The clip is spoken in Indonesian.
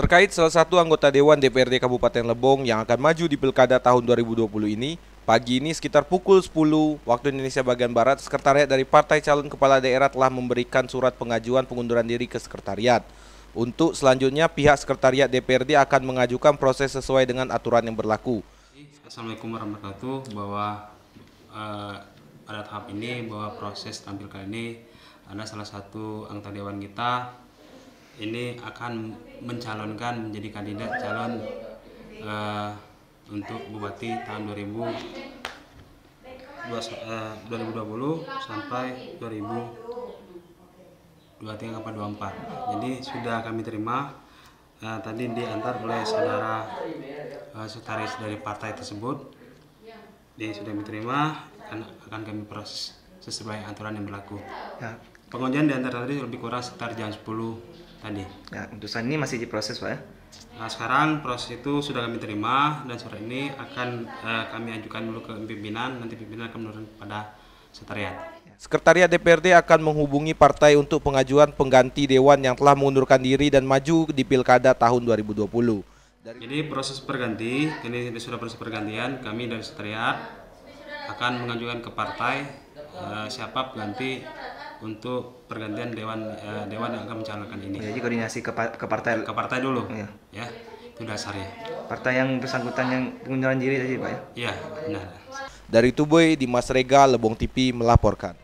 Terkait salah satu anggota Dewan DPRD Kabupaten Lebong yang akan maju di Pilkada tahun 2020 ini, pagi ini sekitar pukul 10 waktu Indonesia bagian Barat, sekretariat dari Partai Calon Kepala Daerah telah memberikan surat pengajuan pengunduran diri ke sekretariat. Untuk selanjutnya, pihak sekretariat DPRD akan mengajukan proses sesuai dengan aturan yang berlaku. Assalamualaikum warahmatullahi wabarakatuh. Bahwa pada tahap ini bahwa proses tampil kali ini ada salah satu anggota dewan kita ini akan mencalonkan menjadi kandidat calon untuk Bupati tahun 2020 sampai 2023-2024. Jadi sudah kami terima tadi diantar oleh saudara sekretaris dari partai tersebut. Dia sudah diterima, akan kami proses sesuai aturan yang berlaku. Ya. Pengundian diantar tadi lebih kurang sekitar jam 10 tadi. Ya, utusan ini masih diproses, Pak ya? Nah, sekarang proses itu sudah kami terima dan surat ini akan kami ajukan dulu ke pimpinan, nanti pimpinan akan menurun pada sekretariat. Sekretariat DPRD akan menghubungi partai untuk pengajuan pengganti dewan yang telah mengundurkan diri dan maju di Pilkada tahun 2020. Jadi proses perganti, ini sudah proses pergantian, kami dari sekretariat akan mengajukan ke partai siapa pengganti untuk pergantian dewan yang akan mencalonkan ini. Jadi koordinasi ke partai. Ke partai dulu, ya. Ya, itu dasarnya. Partai yang bersangkutan yang pengunduran diri tadi, Pak ya? Iya, benar. Dari Tuboy, Dimas Rega, Lebong TV melaporkan.